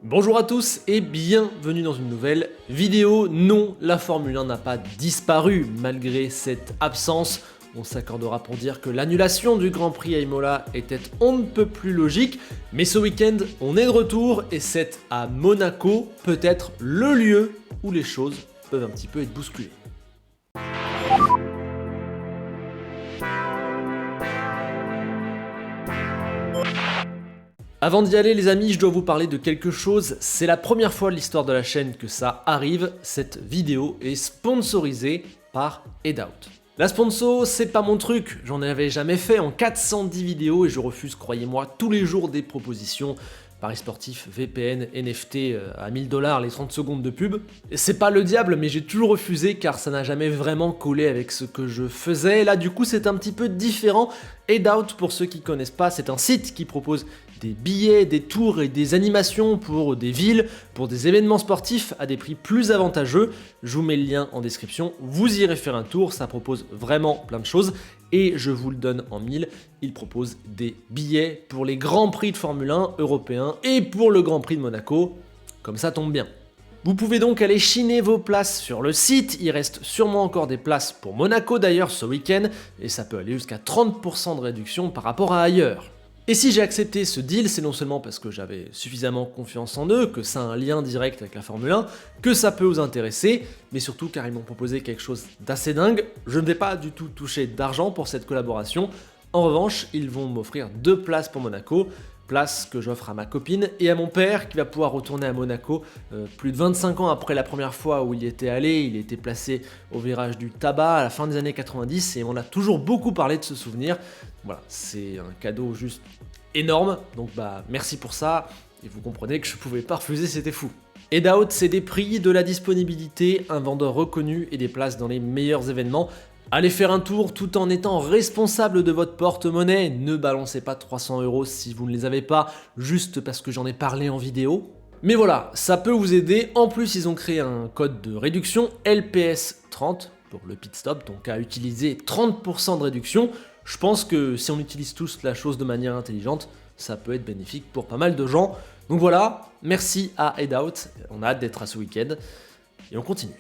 Bonjour à tous et bienvenue dans une nouvelle vidéo. Non, la Formule 1 n'a pas disparu malgré cette absence. On s'accordera pour dire que l'annulation du Grand Prix à Imola était on ne peut plus logique, mais ce week-end on est de retour et c'est à Monaco, peut-être le lieu où les choses peuvent un petit peu être bousculées. Avant d'y aller les amis, je dois vous parler de quelque chose, c'est la première fois de l'histoire de la chaîne que ça arrive, cette vidéo est sponsorisée par Headout. La sponsor, c'est pas mon truc, j'en avais jamais fait en 410 vidéos et je refuse, croyez-moi, tous les jours des propositions. Paris sportif, VPN, NFT à 1000 $, les 30 secondes de pub. C'est pas le diable, mais j'ai toujours refusé car ça n'a jamais vraiment collé avec ce que je faisais. Là, du coup, c'est un petit peu différent. Headout, pour ceux qui connaissent pas, c'est un site qui propose des billets, des tours et des animations pour des villes, pour des événements sportifs à des prix plus avantageux. Je vous mets le lien en description, vous irez faire un tour, ça propose vraiment plein de choses. Et je vous le donne en mille, il propose des billets pour les grands prix de Formule 1 européens et pour le Grand Prix de Monaco, comme ça tombe bien. Vous pouvez donc aller chiner vos places sur le site, il reste sûrement encore des places pour Monaco d'ailleurs ce week-end, et ça peut aller jusqu'à 30% de réduction par rapport à ailleurs. Et si j'ai accepté ce deal, c'est non seulement parce que j'avais suffisamment confiance en eux, que ça a un lien direct avec la Formule 1, que ça peut vous intéresser, mais surtout car ils m'ont proposé quelque chose d'assez dingue. Je ne vais pas du tout toucher d'argent pour cette collaboration. En revanche, ils vont m'offrir 2 places pour Monaco, places que j'offre à ma copine et à mon père qui va pouvoir retourner à Monaco plus de 25 ans après la première fois où il y était allé. Il était placé au virage du tabac à la fin des années 90 et on a toujours beaucoup parlé de ce souvenir. Voilà, c'est un cadeau juste énorme, donc merci pour ça, et vous comprenez que je pouvais pas refuser, c'était fou. Headout, c'est des prix, de la disponibilité, un vendeur reconnu et des places dans les meilleurs événements. Allez faire un tour tout en étant responsable de votre porte-monnaie, ne balancez pas 300 € si vous ne les avez pas, juste parce que j'en ai parlé en vidéo. Mais voilà, ça peut vous aider, en plus ils ont créé un code de réduction LPS30 pour le pit stop, donc à utiliser 30% de réduction. Je pense que si on utilise tous la chose de manière intelligente, ça peut être bénéfique pour pas mal de gens. Donc voilà, merci à Headout, on a hâte d'être à ce week-end, et on continue.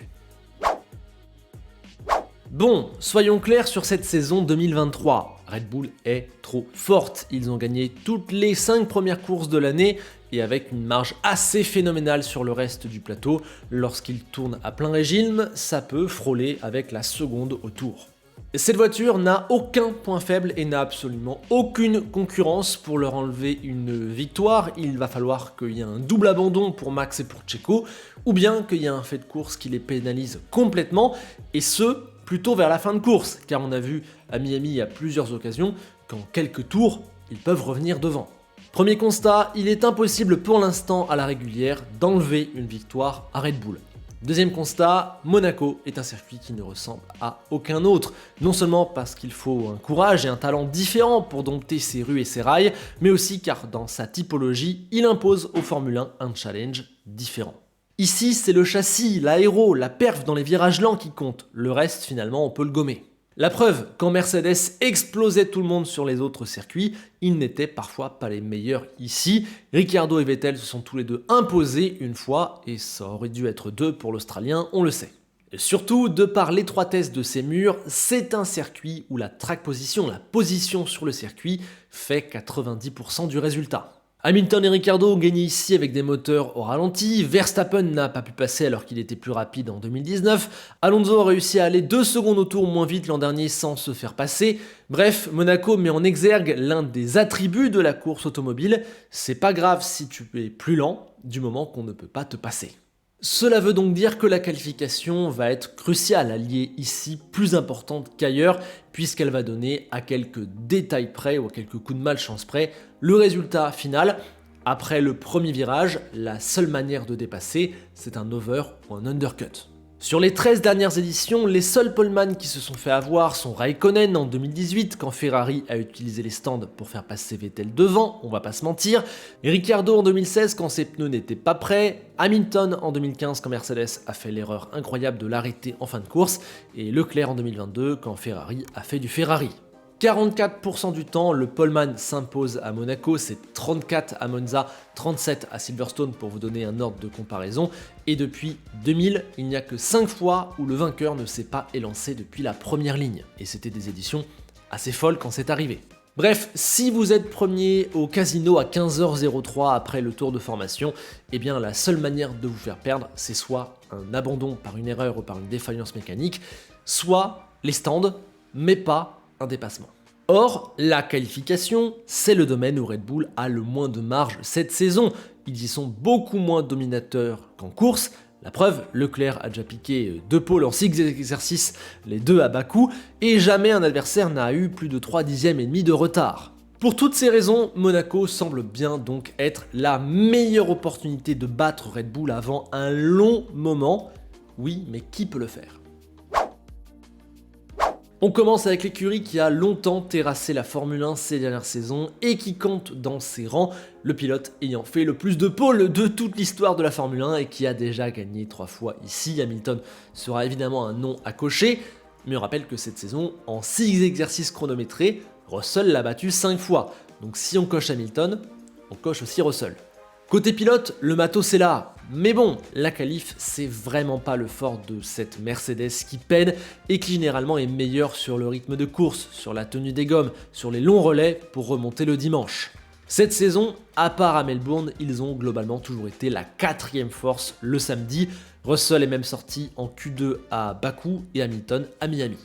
Bon, soyons clairs sur cette saison 2023. Red Bull est trop forte. Ils ont gagné toutes les 5 premières courses de l'année et avec une marge assez phénoménale sur le reste du plateau. Lorsqu'ils tournent à plein régime, ça peut frôler avec la seconde au tour. Cette voiture n'a aucun point faible et n'a absolument aucune concurrence. Pour leur enlever une victoire, il va falloir qu'il y ait un double abandon pour Max et pour Checo, ou bien qu'il y ait un fait de course qui les pénalise complètement, et ce, plutôt vers la fin de course, car on a vu à Miami à plusieurs occasions qu'en quelques tours, ils peuvent revenir devant. Premier constat, il est impossible pour l'instant à la régulière d'enlever une victoire à Red Bull. Deuxième constat, Monaco est un circuit qui ne ressemble à aucun autre. Non seulement parce qu'il faut un courage et un talent différents pour dompter ses rues et ses rails, mais aussi car dans sa typologie, il impose aux Formule 1 un challenge différent. Ici, c'est le châssis, l'aéro, la perf dans les virages lents qui compte. Le reste, finalement, on peut le gommer. La preuve, quand Mercedes explosait tout le monde sur les autres circuits, ils n'étaient parfois pas les meilleurs ici. Ricciardo et Vettel se sont tous les deux imposés une fois, et ça aurait dû être 2 pour l'Australien, on le sait. Et surtout, de par l'étroitesse de ces murs, c'est un circuit où la track position, la position sur le circuit, fait 90% du résultat. Hamilton et Ricciardo ont gagné ici avec des moteurs au ralenti, Verstappen n'a pas pu passer alors qu'il était plus rapide en 2019, Alonso a réussi à aller 2 secondes au tour moins vite l'an dernier sans se faire passer. Bref, Monaco met en exergue l'un des attributs de la course automobile, c'est pas grave si tu es plus lent, du moment qu'on ne peut pas te passer. Cela veut donc dire que la qualification va être cruciale, alliée ici plus importante qu'ailleurs, puisqu'elle va donner à quelques détails près ou à quelques coups de malchance près le résultat final. Après le premier virage, la seule manière de dépasser, c'est un over ou un undercut. Sur les 13 dernières éditions, les seuls poleman qui se sont fait avoir sont Raikkonen en 2018 quand Ferrari a utilisé les stands pour faire passer Vettel devant, on va pas se mentir, et Ricciardo en 2016 quand ses pneus n'étaient pas prêts, Hamilton en 2015 quand Mercedes a fait l'erreur incroyable de l'arrêter en fin de course, et Leclerc en 2022 quand Ferrari a fait du Ferrari. 44% du temps, le poleman s'impose à Monaco, c'est 34 à Monza, 37 à Silverstone pour vous donner un ordre de comparaison. Et depuis 2000, il n'y a que 5 fois où le vainqueur ne s'est pas élancé depuis la première ligne. Et c'était des éditions assez folles quand c'est arrivé. Bref, si vous êtes premier au casino à 15h03 après le tour de formation, eh bien la seule manière de vous faire perdre, c'est soit un abandon par une erreur ou par une défaillance mécanique, soit les stands, mais pas un dépassement. Or, la qualification, c'est le domaine où Red Bull a le moins de marge cette saison. Ils y sont beaucoup moins dominateurs qu'en course. La preuve, Leclerc a déjà piqué 2 pôles en 6 exercices, les 2 à Bakou, et jamais un adversaire n'a eu plus de 3 dixièmes et demi de retard. Pour toutes ces raisons, Monaco semble bien donc être la meilleure opportunité de battre Red Bull avant un long moment. Oui, mais qui peut le faire ? On commence avec l'écurie qui a longtemps terrassé la Formule 1 ces dernières saisons et qui compte dans ses rangs, le pilote ayant fait le plus de pôles de toute l'histoire de la Formule 1 et qui a déjà gagné 3 fois ici. Hamilton sera évidemment un nom à cocher, mais on rappelle que cette saison, en 6 exercices chronométrés, Russell l'a battu 5 fois. Donc si on coche Hamilton, on coche aussi Russell. Côté pilote, le matos est là, mais bon, la qualif c'est vraiment pas le fort de cette Mercedes qui peine et qui généralement est meilleure sur le rythme de course, sur la tenue des gommes, sur les longs relais pour remonter le dimanche. Cette saison, à part à Melbourne, ils ont globalement toujours été la 4e force le samedi. Russell est même sorti en Q2 à Bakou et Hamilton à Miami.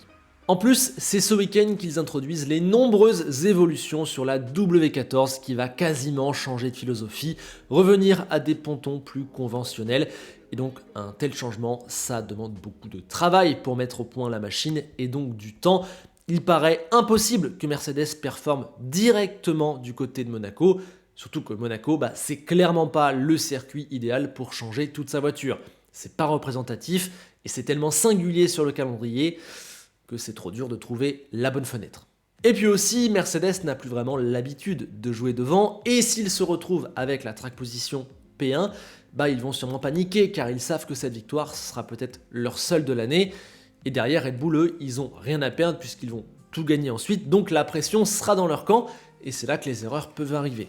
En plus, c'est ce week-end qu'ils introduisent les nombreuses évolutions sur la W14 qui va quasiment changer de philosophie, revenir à des pontons plus conventionnels. Et donc un tel changement, ça demande beaucoup de travail pour mettre au point la machine et donc du temps. Il paraît impossible que Mercedes performe directement du côté de Monaco, surtout que Monaco, c'est clairement pas le circuit idéal pour changer toute sa voiture. C'est pas représentatif et c'est tellement singulier sur le calendrier que c'est trop dur de trouver la bonne fenêtre. Et puis aussi, Mercedes n'a plus vraiment l'habitude de jouer devant, et s'ils se retrouvent avec la track position P1, ils vont sûrement paniquer, car ils savent que cette victoire sera peut-être leur seule de l'année, et derrière Red Bull, eux, ils ont rien à perdre puisqu'ils vont tout gagner ensuite, donc la pression sera dans leur camp, et c'est là que les erreurs peuvent arriver.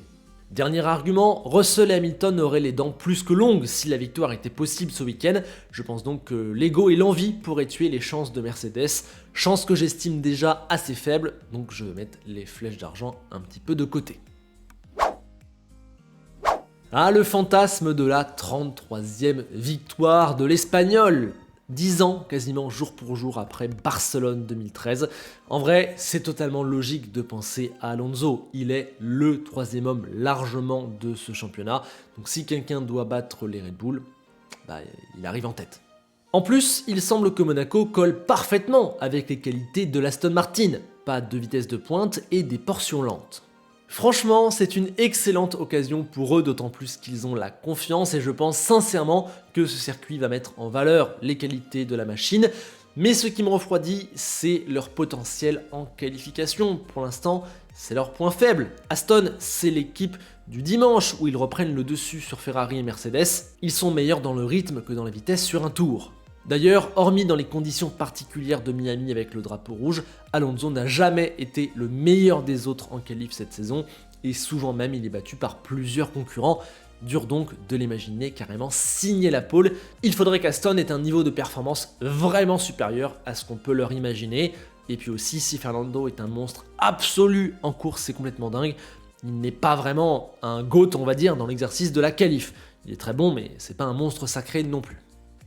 Dernier argument, Russell et Hamilton auraient les dents plus que longues si la victoire était possible ce week-end. Je pense donc que l'ego et l'envie pourraient tuer les chances de Mercedes, chances que j'estime déjà assez faibles, donc je vais mettre les flèches d'argent un petit peu de côté. Ah, le fantasme de la 33e victoire de l'Espagnol, 10 ans quasiment jour pour jour après Barcelone 2013. En vrai, c'est totalement logique de penser à Alonso. Il est le 3e homme largement de ce championnat. Donc si quelqu'un doit battre les Red Bull, il arrive en tête. En plus, il semble que Monaco colle parfaitement avec les qualités de l'Aston Martin. Pas de vitesse de pointe et des portions lentes. Franchement, c'est une excellente occasion pour eux, d'autant plus qu'ils ont la confiance et je pense sincèrement que ce circuit va mettre en valeur les qualités de la machine. Mais ce qui me refroidit, c'est leur potentiel en qualification. Pour l'instant, c'est leur point faible. Aston, c'est l'équipe du dimanche où ils reprennent le dessus sur Ferrari et Mercedes. Ils sont meilleurs dans le rythme que dans la vitesse sur un tour. D'ailleurs, hormis dans les conditions particulières de Miami avec le drapeau rouge, Alonso n'a jamais été le meilleur des autres en qualif cette saison, et souvent même il est battu par plusieurs concurrents. Dur donc de l'imaginer carrément signer la pole. Il faudrait qu'Aston ait un niveau de performance vraiment supérieur à ce qu'on peut leur imaginer. Et puis aussi, si Fernando est un monstre absolu en course, c'est complètement dingue. Il n'est pas vraiment un GOAT, on va dire, dans l'exercice de la qualif. Il est très bon, mais c'est pas un monstre sacré non plus.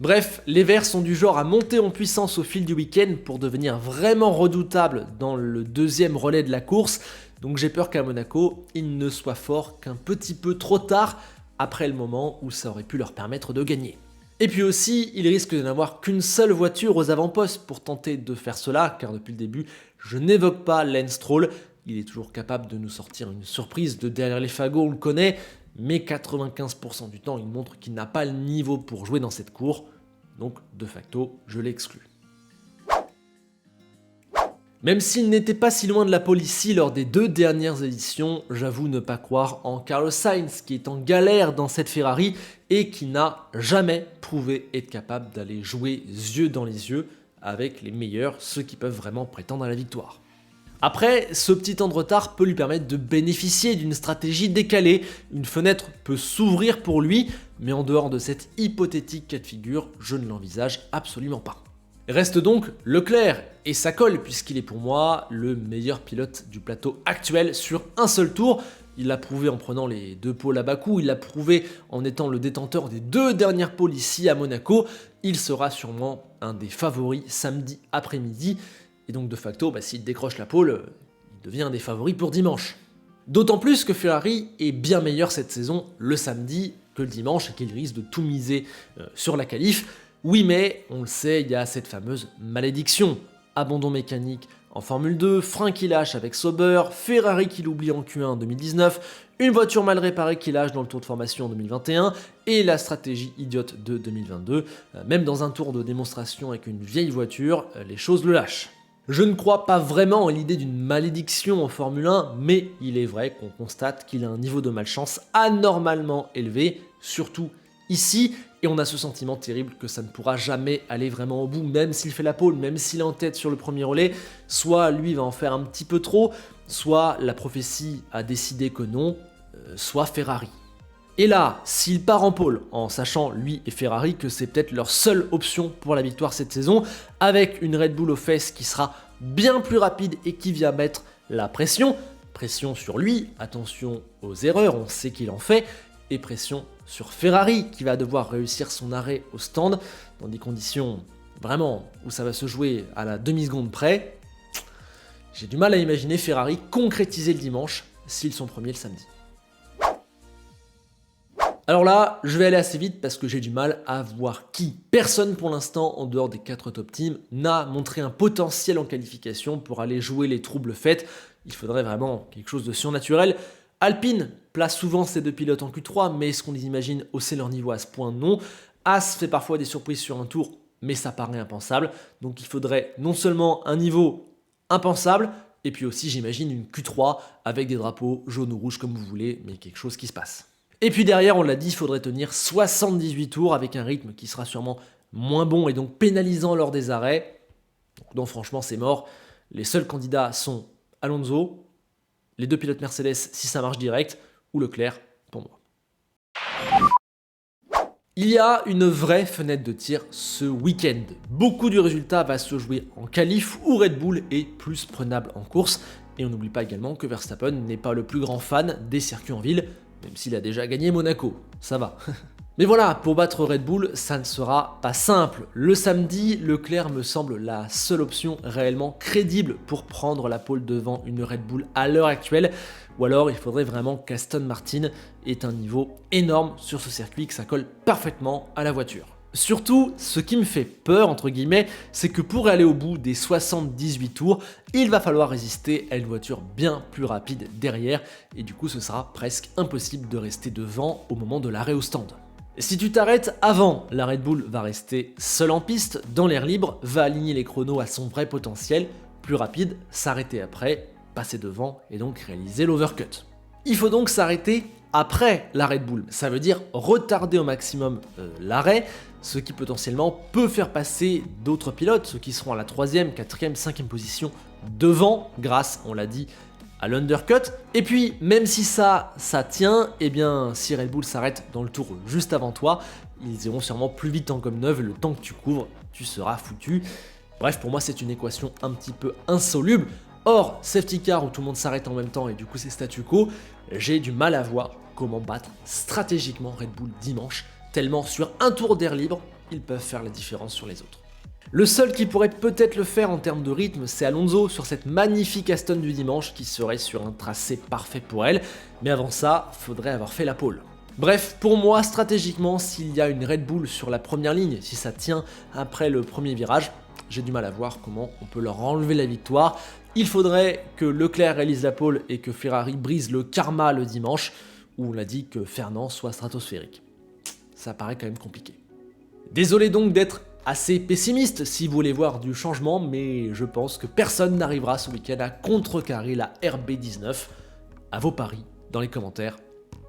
Bref, les Verts sont du genre à monter en puissance au fil du week-end pour devenir vraiment redoutables dans le 2e relais de la course, donc j'ai peur qu'à Monaco, ils ne soient forts qu'un petit peu trop tard, après le moment où ça aurait pu leur permettre de gagner. Et puis aussi, ils risquent de n'avoir qu'une seule voiture aux avant-postes pour tenter de faire cela, car depuis le début, je n'évoque pas Lance Stroll, il est toujours capable de nous sortir une surprise de derrière les fagots, on le connaît, mais 95% du temps, il montre qu'il n'a pas le niveau pour jouer dans cette cour, donc de facto, je l'exclus. Même s'il n'était pas si loin de la pole ici lors des 2 dernières éditions, j'avoue ne pas croire en Carlos Sainz qui est en galère dans cette Ferrari et qui n'a jamais prouvé être capable d'aller jouer yeux dans les yeux avec les meilleurs, ceux qui peuvent vraiment prétendre à la victoire. Après, ce petit temps de retard peut lui permettre de bénéficier d'une stratégie décalée, une fenêtre peut s'ouvrir pour lui, mais en dehors de cette hypothétique cas de figure, je ne l'envisage absolument pas. Reste donc Leclerc, et ça colle puisqu'il est pour moi le meilleur pilote du plateau actuel sur un seul tour. Il l'a prouvé en prenant les 2 pôles à Bakou, il l'a prouvé en étant le détenteur des 2 dernières pôles ici à Monaco. Il sera sûrement un des favoris samedi après-midi. Et donc de facto, s'il décroche la pole, il devient un des favoris pour dimanche. D'autant plus que Ferrari est bien meilleur cette saison le samedi que le dimanche et qu'il risque de tout miser sur la qualif. Oui, mais on le sait, il y a cette fameuse malédiction. Abandon mécanique en Formule 2, frein qui lâche avec Sauber, Ferrari qui l'oublie en Q1 en 2019, une voiture mal réparée qui lâche dans le tour de formation en 2021 et la stratégie idiote de 2022. Même dans un tour de démonstration avec une vieille voiture, les choses le lâchent. Je ne crois pas vraiment à l'idée d'une malédiction en Formule 1, mais il est vrai qu'on constate qu'il a un niveau de malchance anormalement élevé, surtout ici, et on a ce sentiment terrible que ça ne pourra jamais aller vraiment au bout, même s'il fait la pole, même s'il est en tête sur le premier relais, soit lui va en faire un petit peu trop, soit la prophétie a décidé que non, soit Ferrari. Et là, s'il part en pole, en sachant lui et Ferrari que c'est peut-être leur seule option pour la victoire cette saison, avec une Red Bull aux fesses qui sera bien plus rapide et qui vient mettre la pression sur lui, attention aux erreurs, on sait qu'il en fait, et pression sur Ferrari qui va devoir réussir son arrêt au stand dans des conditions vraiment où ça va se jouer à la demi-seconde près. J'ai du mal à imaginer Ferrari concrétiser le dimanche s'ils sont premiers le samedi. Alors là, je vais aller assez vite parce que j'ai du mal à voir qui. Personne pour l'instant, en dehors des 4 top teams, n'a montré un potentiel en qualification pour aller jouer les troubles faits. Il faudrait vraiment quelque chose de surnaturel. Alpine place souvent ces 2 pilotes en Q3, mais est-ce qu'on les imagine hausser leur niveau à ce point? Non. As fait parfois des surprises sur un tour, mais ça paraît impensable. Donc il faudrait non seulement un niveau impensable, et puis aussi j'imagine une Q3 avec des drapeaux jaunes ou rouges comme vous voulez, mais quelque chose qui se passe. Et puis derrière, on l'a dit, il faudrait tenir 78 tours avec un rythme qui sera sûrement moins bon et donc pénalisant lors des arrêts. Donc non, franchement, c'est mort. Les seuls candidats sont Alonso, les 2 pilotes Mercedes si ça marche direct, ou Leclerc pour moi. Il y a une vraie fenêtre de tir ce week-end. Beaucoup du résultat va se jouer en qualif où Red Bull est plus prenable en course. Et on n'oublie pas également que Verstappen n'est pas le plus grand fan des circuits en ville, même s'il a déjà gagné Monaco, ça va. Mais voilà, pour battre Red Bull, ça ne sera pas simple. Le samedi, Leclerc me semble la seule option réellement crédible pour prendre la pole devant une Red Bull à l'heure actuelle, ou alors il faudrait vraiment qu'Aston Martin ait un niveau énorme sur ce circuit, que ça colle parfaitement à la voiture. Surtout, ce qui me fait peur, entre guillemets, c'est que pour aller au bout des 78 tours, il va falloir résister à une voiture bien plus rapide derrière, et du coup ce sera presque impossible de rester devant au moment de l'arrêt au stand. Si tu t'arrêtes avant, la Red Bull va rester seule en piste, dans l'air libre, va aligner les chronos à son vrai potentiel, plus rapide, s'arrêter après, passer devant et donc réaliser l'overcut. Il faut donc s'arrêter après la Red Bull, ça veut dire retarder au maximum l'arrêt, ce qui potentiellement peut faire passer d'autres pilotes, ceux qui seront à la 3e, 4e, 5e position devant, grâce, on l'a dit, à l'undercut. Et puis, même si ça tient, eh bien, si Red Bull s'arrête dans le tour juste avant toi, ils iront sûrement plus vite en gomme neuve, le temps que tu couvres, tu seras foutu. Bref, pour moi, c'est une équation un petit peu insoluble. Or, safety car où tout le monde s'arrête en même temps et du coup c'est statu quo, j'ai du mal à voir comment battre stratégiquement Red Bull dimanche, tellement sur un tour d'air libre, ils peuvent faire la différence sur les autres. Le seul qui pourrait peut-être le faire en termes de rythme, c'est Alonso sur cette magnifique Aston du dimanche qui serait sur un tracé parfait pour elle, mais avant ça, faudrait avoir fait la pole. Bref, pour moi, stratégiquement, s'il y a une Red Bull sur la première ligne, si ça tient après le premier virage, j'ai du mal à voir comment on peut leur enlever la victoire. Il faudrait que Leclerc réalise la pole et que Ferrari brise le karma le dimanche, où on a dit que Fernand soit stratosphérique. Ça paraît quand même compliqué. Désolé donc d'être assez pessimiste si vous voulez voir du changement, mais je pense que personne n'arrivera ce week-end à contrecarrer la RB19. À vos paris dans les commentaires,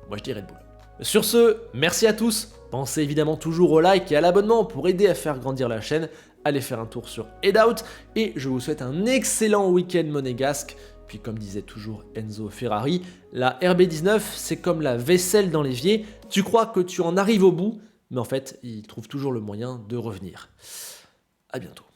moi je dis Red Bull. Sur ce, merci à tous, pensez évidemment toujours au like et à l'abonnement pour aider à faire grandir la chaîne, allez faire un tour sur Headout, et je vous souhaite un excellent week-end monégasque. Puis comme disait toujours Enzo Ferrari, la RB19 c'est comme la vaisselle dans l'évier, tu crois que tu en arrives au bout, mais en fait il trouve toujours le moyen de revenir. À bientôt.